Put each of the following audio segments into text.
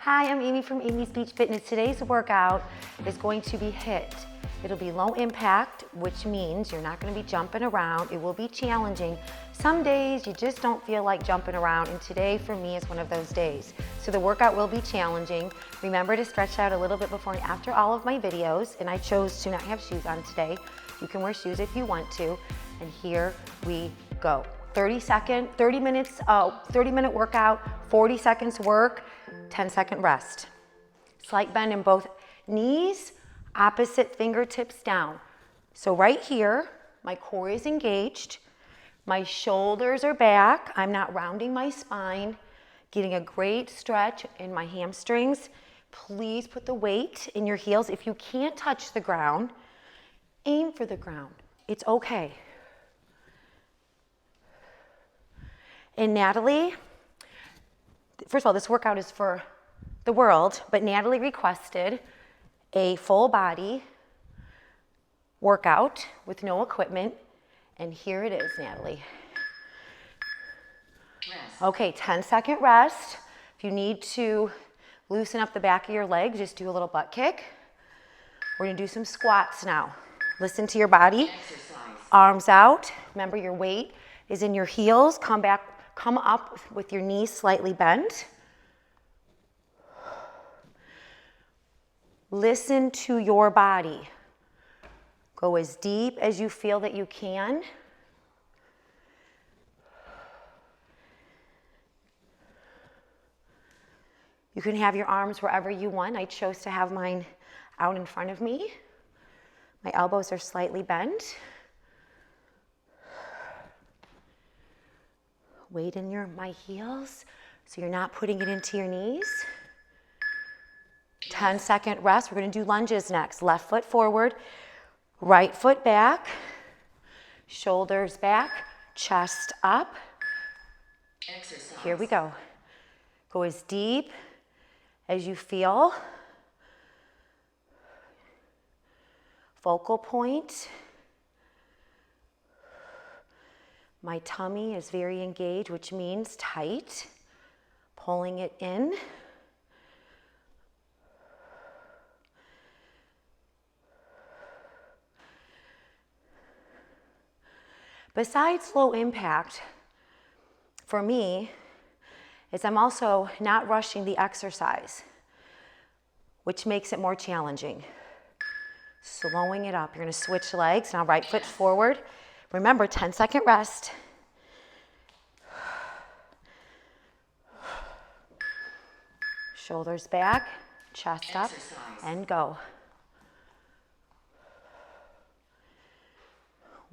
Hi, I'm Amy from Amy's Beach Fitness. Today's workout is going to be HIIT. It'll be low impact, which means you're not going to be jumping around. It will be challenging. Some days you just don't feel like jumping around, and today for me is one of those days. So the workout will be challenging. Remember to stretch out a little bit before and after all of my videos, and I chose to not have shoes on today. You can wear shoes if you want to, and here we go. 30 minute workout, 40 seconds work, 10-second rest. Slight bend in both knees, opposite fingertips down. So right here, my core is engaged, my shoulders are back, I'm not rounding my spine, getting a great stretch in my hamstrings. Please put the weight in your heels. If you can't touch the ground, aim for the ground. It's okay. And Natalie, first of all, this workout is for the world, but Natalie requested a full body workout with no equipment, and here it is, Natalie. Rest. Okay, 10-second rest. If you need to loosen up the back of your legs, just do a little butt kick. We're gonna do some squats now. Listen to your body. Exercise. Arms out. Remember, your weight is in your heels. Come up with your knees slightly bent. Listen to your body. Go as deep as you feel that you can. You can have your arms wherever you want. I chose to have mine out in front of me. My elbows are slightly bent. Weight in my heels, so you're not putting it into your knees. 10-second rest. We're going to do lunges next. Left foot forward, right foot back, shoulders back, chest up. Exercise. Here we go. Go as deep as you feel. Focal point. My tummy is very engaged, which means tight. Pulling it in. Besides low impact, for me, is I'm also not rushing the exercise, which makes it more challenging. Slowing it up. You're gonna switch legs. Now right foot forward. Remember, 10-second rest. Shoulders back, chest up, and go.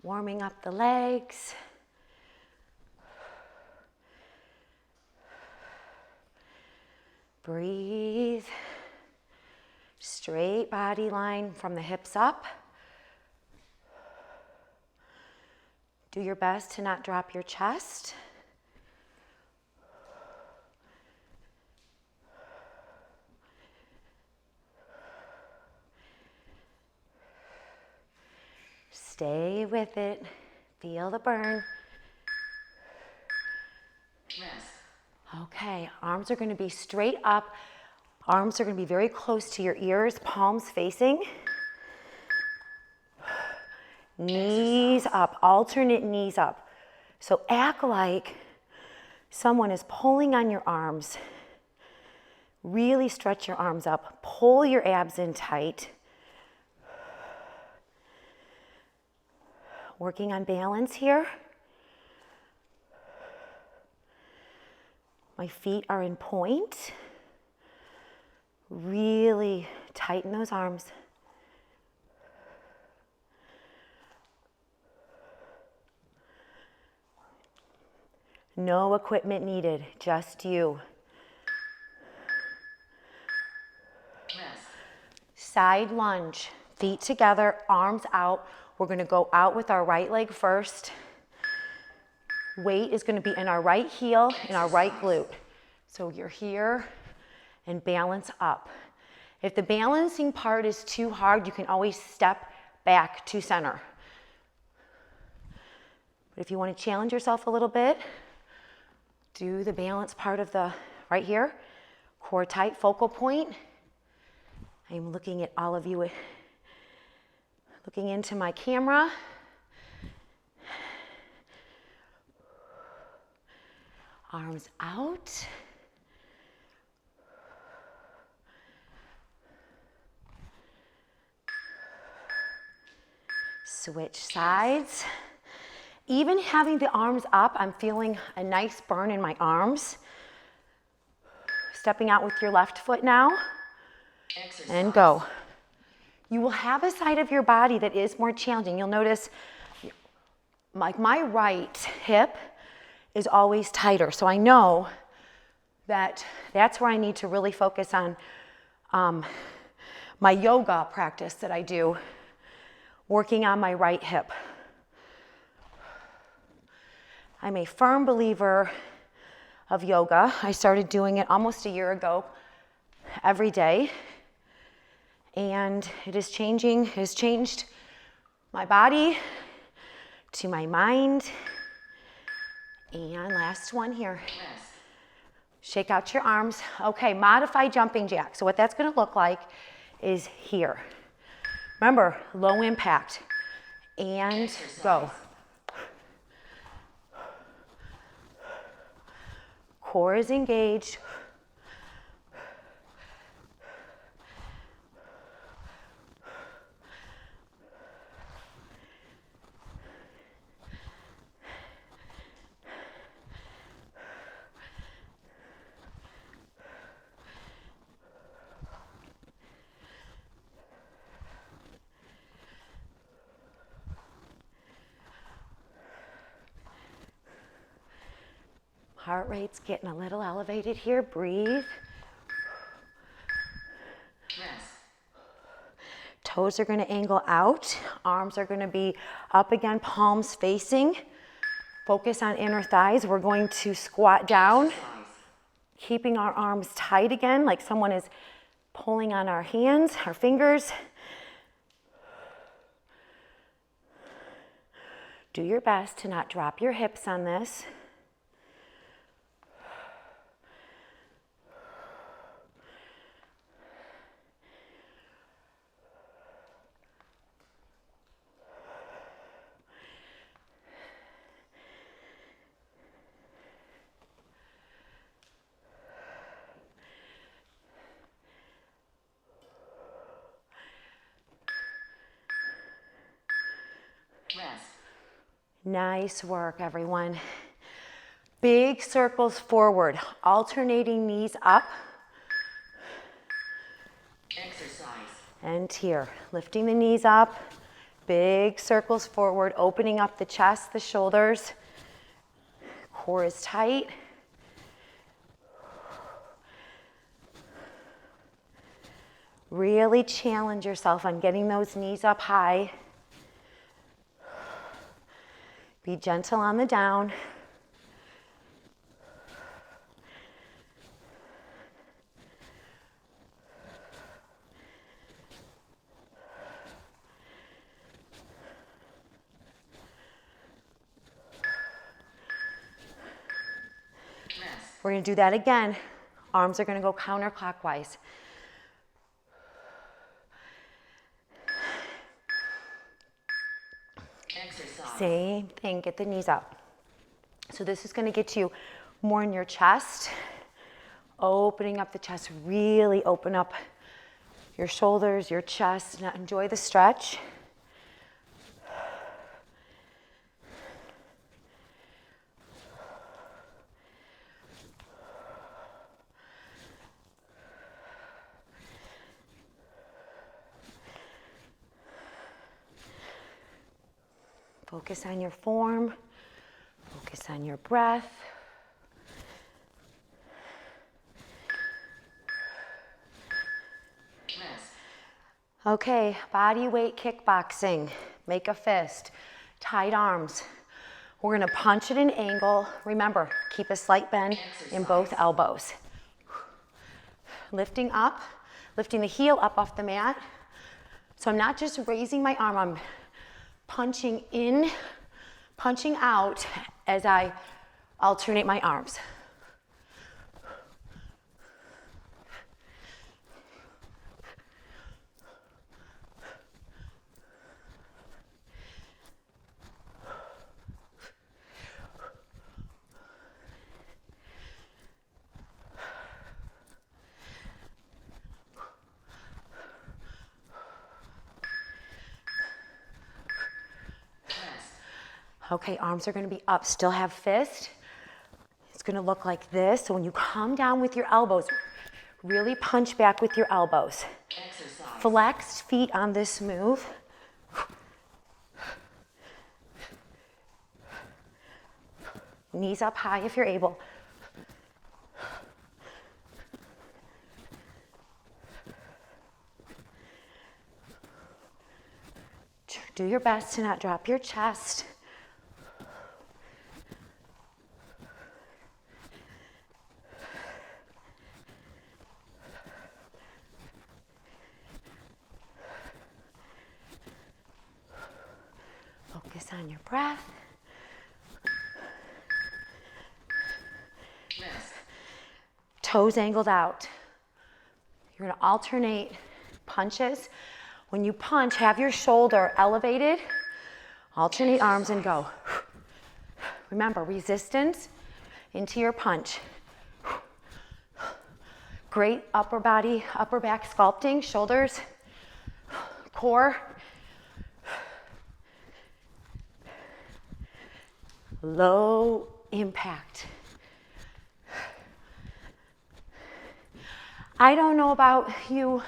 Warming up the legs. Breathe. Straight body line from the hips up. Do your best to not drop your chest. Stay with it. Feel the burn. Rest. Okay, arms are going to be straight up. Arms are going to be very close to your ears, palms facing. Knees up, alternate knees up. So act like someone is pulling on your arms. Really stretch your arms up. Pull your abs in tight. Working on balance here. My feet are in point. Really tighten those arms. No equipment needed, just you. Rest. Side lunge, feet together, arms out. We're gonna go out with our right leg first. Weight is gonna be in our right heel and our right glute. So you're here and balance up. If the balancing part is too hard, you can always step back to center. But if you wanna challenge yourself a little bit, do the balance part of the right here. Core tight, focal point. I'm looking at all of you, looking into my camera. Arms out. Switch sides. Even having the arms up, I'm feeling a nice burn in my arms. Stepping out with your left foot now. Exercise. And go. You will have a side of your body that is more challenging. You'll notice like my right hip is always tighter. So I know that that's where I need to really focus on my yoga practice that I do, working on my right hip. I'm a firm believer of yoga. I started doing it almost a year ago every day. And it has changed my body to my mind. And last one here. Yes. Shake out your arms. Okay, modified jumping jack. So what that's gonna look like is here. Remember, low impact. And exercise. Go. Core is engaged. Heart rate's getting a little elevated here. Breathe. Yes. Toes are going to angle out. Arms are going to be up again, palms facing. Focus on inner thighs. We're going to squat down, keeping our arms tight again, like someone is pulling on our hands, our fingers. Do your best to not drop your hips on this. Rest. Nice work, everyone. Big circles forward, alternating knees up. Exercise. And here, lifting the knees up, big circles forward, opening up the chest, the shoulders. Core is tight. Really challenge yourself on getting those knees up high. Be gentle on the down. We're going to do that again. Arms are going to go counterclockwise. Same thing, get the knees up. So this is going to get you more in your chest, opening up the chest, really open up your shoulders, your chest. Now enjoy the stretch. Focus on your form, focus on your breath. Okay, body weight kickboxing. Make a fist, tight arms. We're gonna punch at an angle. Remember, keep a slight bend in both elbows. Lifting up, lifting the heel up off the mat. So I'm not just raising my arm, I'm punching in, punching out as I alternate my arms. Okay, arms are gonna be up. Still have fist. It's gonna look like this. So when you come down with your elbows, really punch back with your elbows. Exercise. Flexed feet on this move. Knees up high if you're able. Do your best to not drop your chest. Focus on your breath. Rest. Toes angled out. You're going to alternate punches. When you punch, have your shoulder elevated. Alternate arms and go. Remember, resistance into your punch. Great upper body, upper back sculpting, shoulders, core. Low impact. I don't know about you,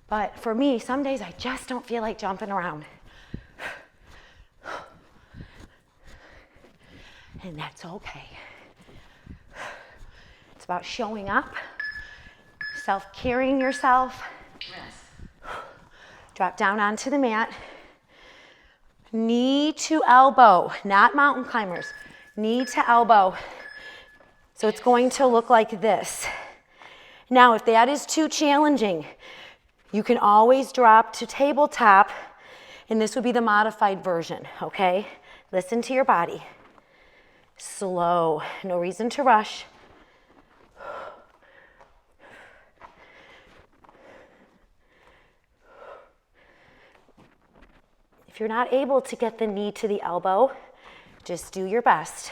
but for me, some days I just don't feel like jumping around. And that's okay. It's about showing up, self-carrying yourself. Rest. Drop down onto the mat. Knee to elbow, not mountain climbers. Knee to elbow. So it's going to look like this. Now, if that is too challenging, you can always drop to tabletop, and this would be the modified version, okay? Listen to your body. Slow, no reason to rush. If you're not able to get the knee to the elbow, just do your best.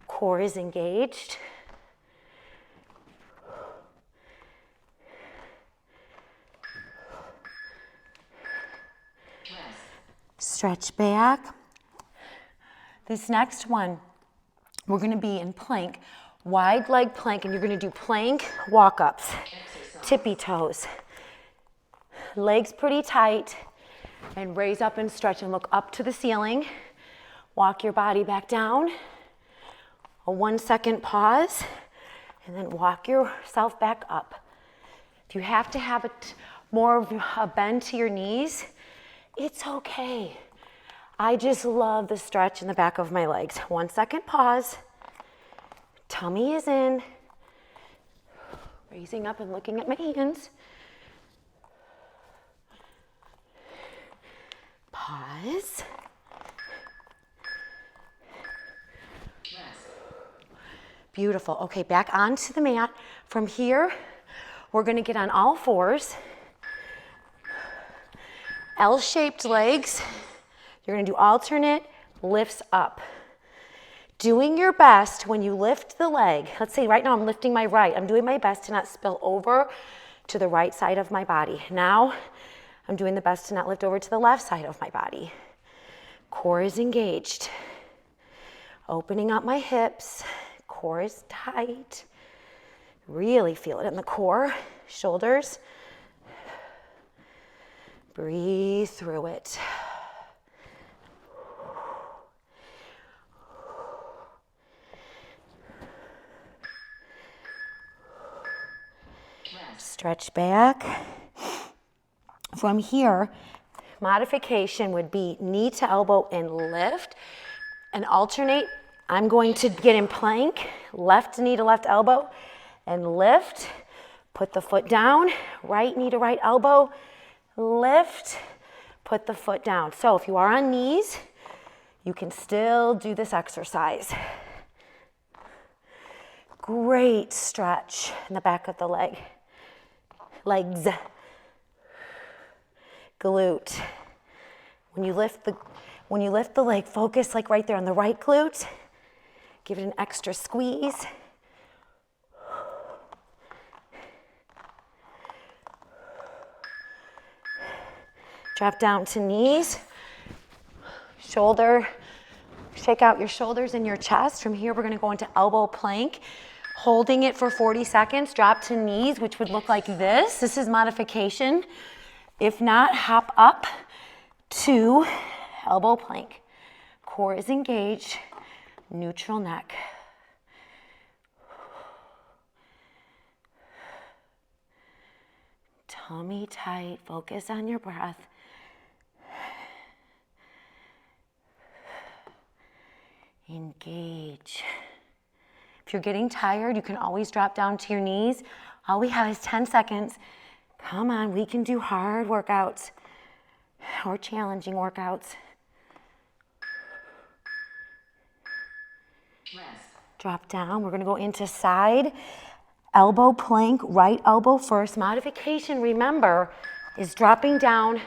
Core is engaged. Stretch back. This next one, we're going to be in plank, wide leg plank, and you're going to do plank walk-ups, tippy toes. Legs pretty tight, and raise up and stretch and look up to the ceiling. Walk your body back down. A 1 second pause, and then walk yourself back up. If you have to have more of a bend to your knees, it's okay. I just love the stretch in the back of my legs. 1 second pause. Tummy is in. Raising up and looking at my hands. Pause. Beautiful. Okay, back onto the mat. From here, we're going to get on all fours. L-shaped legs. You're going to do alternate lifts up. Doing your best when you lift the leg. Let's say right now I'm lifting my right. I'm doing my best to not spill over to the right side of my body. Now, I'm doing the best to not lift over to the left side of my body. Core is engaged. Opening up my hips. Core is tight. Really feel it in the core. Shoulders. Breathe through it. Stretch back. From here, modification would be knee to elbow and lift. And alternate, I'm going to get in plank, left knee to left elbow, and lift. Put the foot down, right knee to right elbow, lift, put the foot down. So if you are on knees, you can still do this exercise. Great stretch in the back of the legs. Glute. When you lift the leg, focus like right there on the right glute. Give it an extra squeeze. Drop down to knees. Shake out your shoulders and your chest. From here, we're gonna go into elbow plank, holding it for 40 seconds, drop to knees, which would look like this. This is modification. If not, hop up to elbow plank. Core is engaged, neutral neck. Tummy tight, focus on your breath. Engage. If you're getting tired, you can always drop down to your knees. All we have is 10 seconds. Come on, we can do hard workouts or challenging workouts. Rest. Drop down. We're going to go into side elbow plank, right elbow first. Modification, remember, is dropping down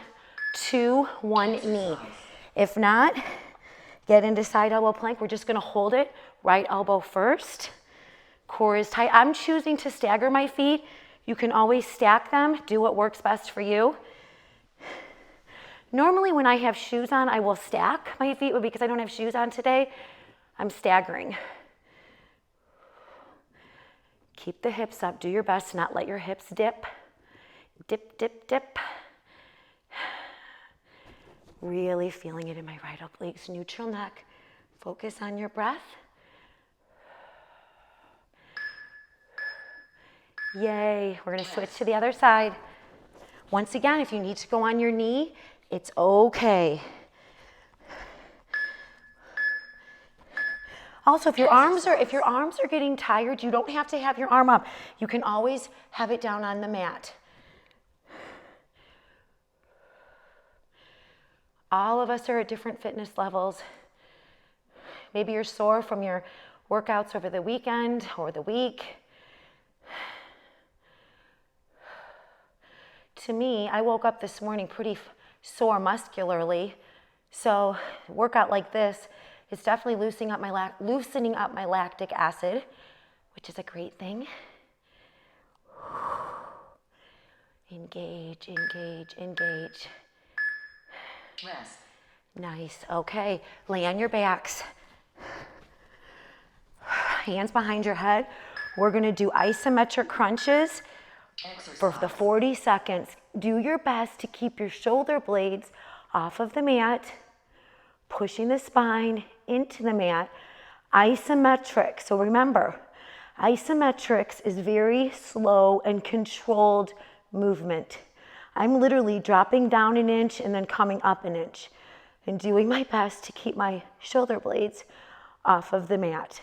to one knee. If not, get into side elbow plank. We're just going to hold it, right elbow first. Core is tight. I'm choosing to stagger my feet. You can always stack them. Do what works best for you. Normally when I have shoes on, I will stack my feet, but because I don't have shoes on today, I'm staggering. Keep the hips up. Do your best to not let your hips dip. Dip, dip, dip. Really feeling it in my right obliques, neutral neck. Focus on your breath. Yay. We're going to switch to the other side. Once again, if you need to go on your knee, it's okay. Also, if your arms are getting tired, you don't have to have your arm up. You can always have it down on the mat. All of us are at different fitness levels. Maybe you're sore from your workouts over the weekend or the week. To me, I woke up this morning pretty sore muscularly. So a workout like this is definitely loosening up my lactic acid, which is a great thing. Engage, engage, engage. Rest. Nice. Okay. Lay on your backs. Hands behind your head. We're going to do isometric crunches for the 40 seconds. Do your best to keep your shoulder blades off of the mat, pushing the spine into the mat. Isometric. So remember, isometrics is very slow and controlled movement. I'm literally dropping down an inch and then coming up an inch and doing my best to keep my shoulder blades off of the mat.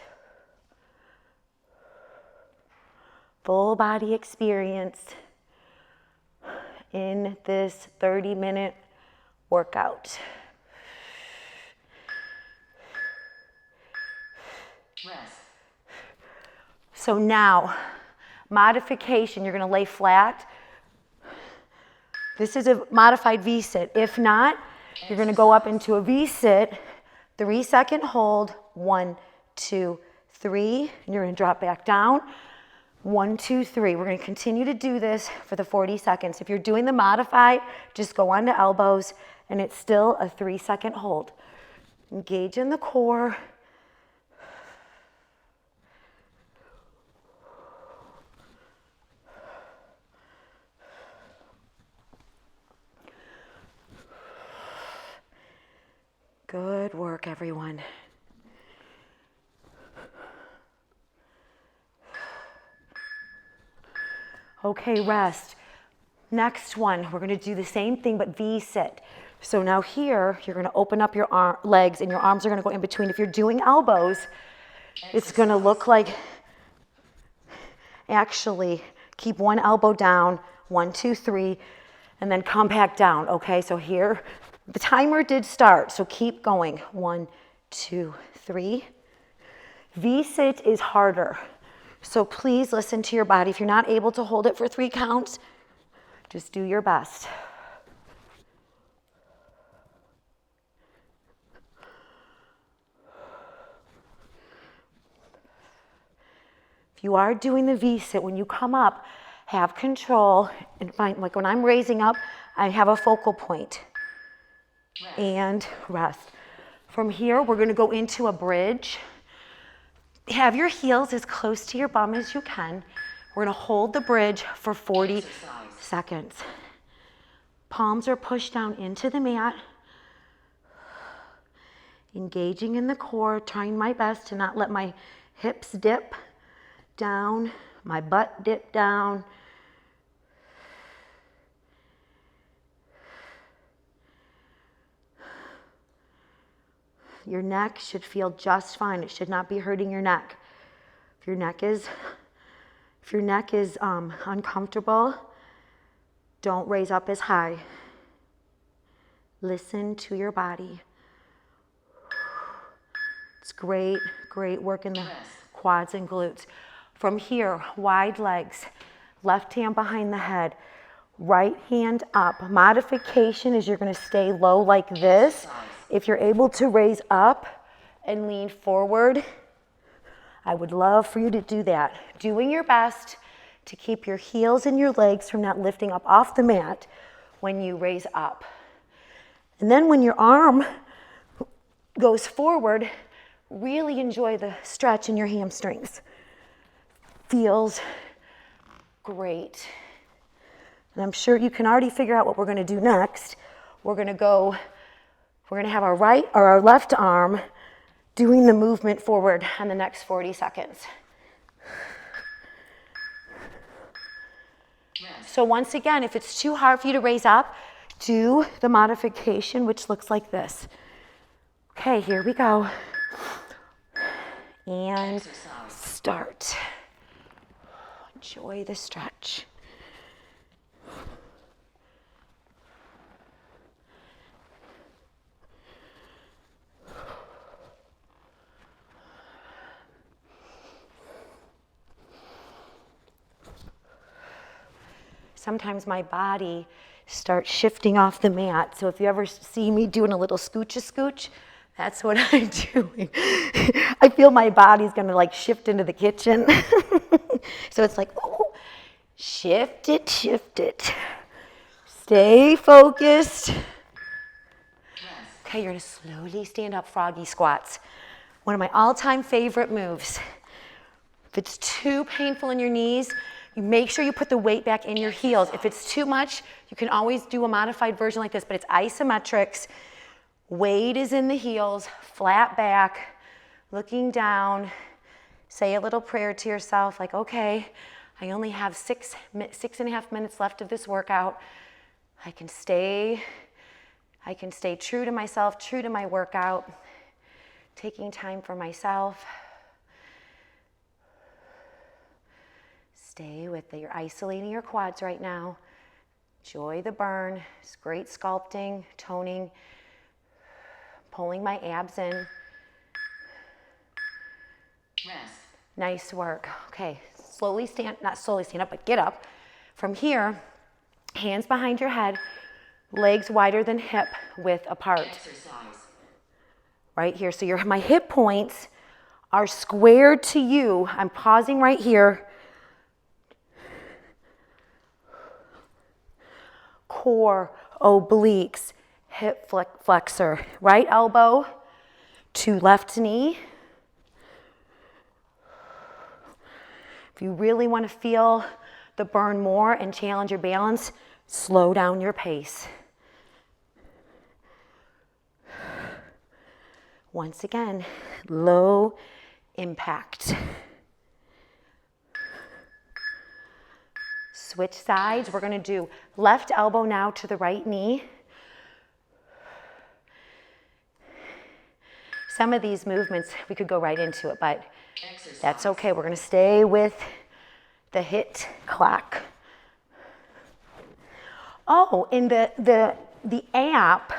Full body experience in this 30-minute workout. Rest. So now, modification, you're going to lay flat. This is a modified V-sit. If not, you're going to go up into a V-sit, 3-second hold, 1, 2, 3, and you're going to drop back down, 1, 2, 3. We're going to continue to do this for the 40 seconds. If you're doing the modified, just go on to elbows, and it's still a 3-second hold. Engage in the core. Good work, everyone. Okay, rest. Next one, we're going to do the same thing but V-sit. So now here, you're going to open up your legs and your arms are going to go in between. If you're doing elbows, it's going to look like, actually, keep one elbow down, 1, 2, 3, and then come back down. Okay, so here, the timer did start, so keep going. 1, 2, 3. V-sit is harder, so please listen to your body. If you're not able to hold it for 3 counts, just do your best. If you are doing the V-sit, when you come up, have control and find, like when I'm raising up, I have a focal point. Rest. And rest. From here, we're gonna go into a bridge. Have your heels as close to your bum as you can. We're gonna hold the bridge for 40 seconds. Palms are pushed down into the mat. Engaging in the core, trying my best to not let my hips dip down, my butt dip down. Your neck should feel just fine. It should not be hurting your neck. If your neck is uncomfortable, don't raise up as high. Listen to your body. It's great work in the quads and glutes. From here, wide legs, left hand behind the head, right hand up. Modification is you're gonna stay low like this. If you're able to raise up and lean forward, I would love for you to do that. Doing your best to keep your heels and your legs from not lifting up off the mat when you raise up. And then when your arm goes forward, really enjoy the stretch in your hamstrings. Feels great. And I'm sure you can already figure out what we're gonna do next. We're gonna have our right or our left arm doing the movement forward on the next 40 seconds. So once again, if it's too hard for you to raise up, do the modification, which looks like this. Okay, here we go. And start. Enjoy the stretch. Sometimes my body starts shifting off the mat. So if you ever see me doing a little scooch-a-scooch, that's what I'm doing. I feel my body's gonna like shift into the kitchen. So it's like, oh, shift it, shift it. Stay focused. Okay, you're gonna slowly stand up, Froggy Squats. One of my all-time favorite moves. If it's too painful in your knees, you make sure you put the weight back in your heels. If it's too much, you can always do a modified version like this, but it's isometrics. Weight is in the heels, flat back, looking down. Say a little prayer to yourself like, okay, I only have 6.5 minutes left of this workout. I can stay true to myself, true to my workout, taking time for myself. Stay with it. You're isolating your quads right now. Enjoy the burn. It's great sculpting, toning, pulling my abs in. Rest. Nice work. Okay, not slowly stand up, but get up. From here, hands behind your head, legs wider than hip width apart. Exercise. Right here, so my hip points are squared to you. I'm pausing right here. Core, obliques, hip flexor. Right elbow to left knee. If you really want to feel the burn more and challenge your balance, slow down your pace. Once again, low impact. Switch sides. We're going to do left elbow now to the right knee. Some of these movements, we could go right into it, but that's okay. We're going to stay with the HIIT clock. Oh, and the app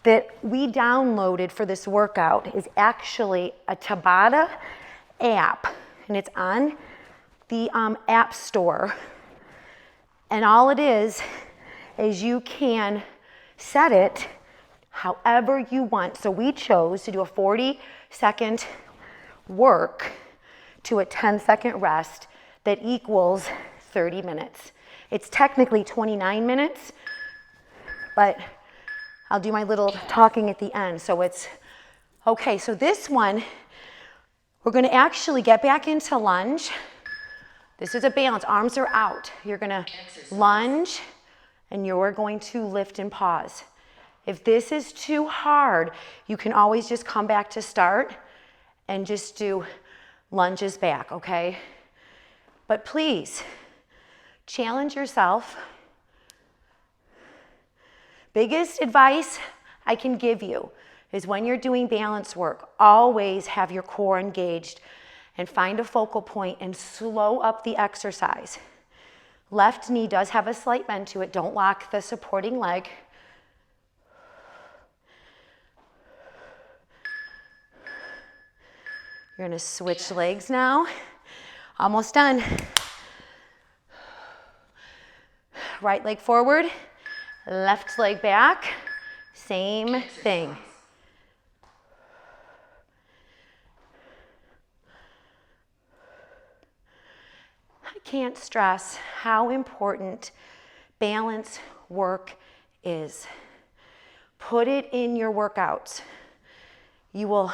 that we downloaded for this workout is actually a Tabata app, and it's on the App Store. And all it is you can set it however you want. So we chose to do a 40-second work to a 10-second rest that equals 30 minutes. It's technically 29 minutes, but I'll do my little talking at the end. So it's Okay, so this one, we're gonna actually get back into lunge. This is a balance, arms are out. You're gonna lunge and you're going to lift and pause. If this is too hard, you can always just come back to start and just do lunges back, okay? But please, challenge yourself. Biggest advice I can give you is when you're doing balance work, always have your core engaged and find a focal point and slow up the exercise. Left knee does have a slight bend to it. Don't lock the supporting leg. You're gonna switch legs now. Almost done. Right leg forward, left leg back. Same thing. I can't stress how important balance work is. Put it in your workouts. You will,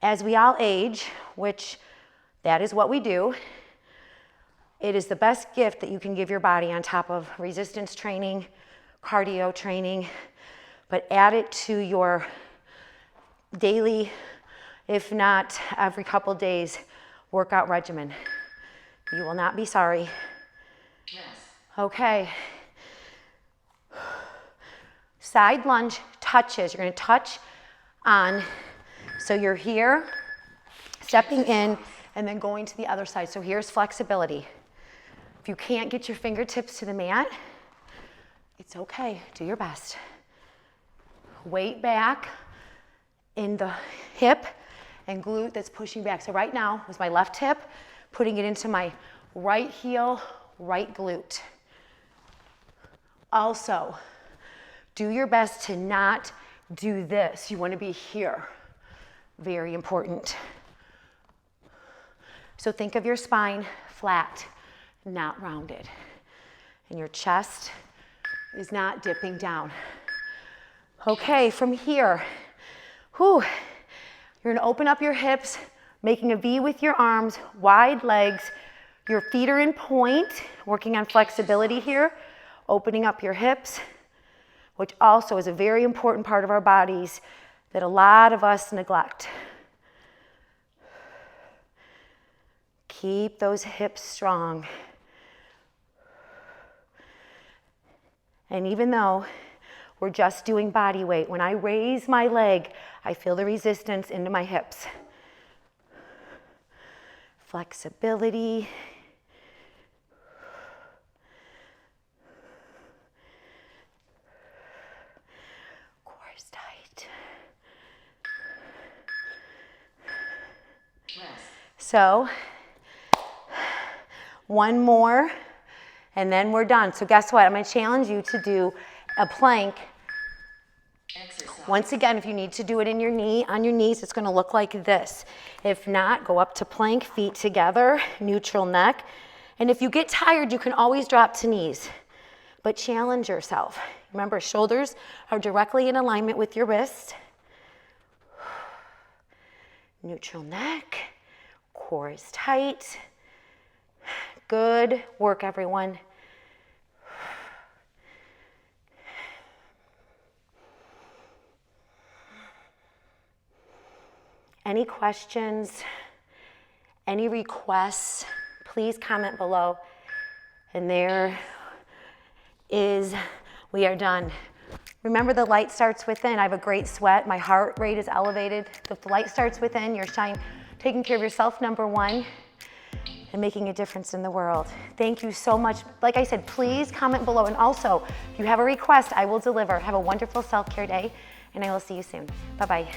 as we all age, which that is what we do, it is the best gift that you can give your body on top of resistance training, cardio training, but add it to your daily, if not every couple days, workout regimen. You will not be sorry. Yes. Okay. Side lunge touches. You're going to touch on, so you're here, stepping in, and then going to the other side. So here's flexibility. If you can't get your fingertips to the mat, it's okay. Do your best. Weight back in the hip and glute that's pushing back. So right now was my left hip, putting it into my right heel, right glute. Also, do your best to not do this. You want to be here. Very important. So think of your spine flat, not rounded. And your chest is not dipping down. Okay, from here, you're gonna open up your hips, making a V with your arms, wide legs. Your feet are in point, working on flexibility here, opening up your hips, which also is a very important part of our bodies that a lot of us neglect. Keep those hips strong. And even though we're just doing body weight, when I raise my leg, I feel the resistance into my hips. Flexibility. Core is tight. Rest. So, one more, and then we're done. So guess what? I'm going to challenge you to do a plank. Exercise. Once again, if you need to do it in your knee, on your knees, it's going to look like this. If not, go up to plank, feet together, neutral neck. And if you get tired, you can always drop to knees. But challenge yourself. Remember, shoulders are directly in alignment with your wrist. Neutral neck. Core is tight. Good work, everyone. Any questions, any requests, please comment below. And there is, we are done. Remember, the light starts within. I have a great sweat. My heart rate is elevated. The light starts within. You're taking care of yourself, number one, and making a difference in the world. Thank you so much. Like I said, please comment below. And also, if you have a request, I will deliver. Have a wonderful self-care day, and I will see you soon. Bye-bye.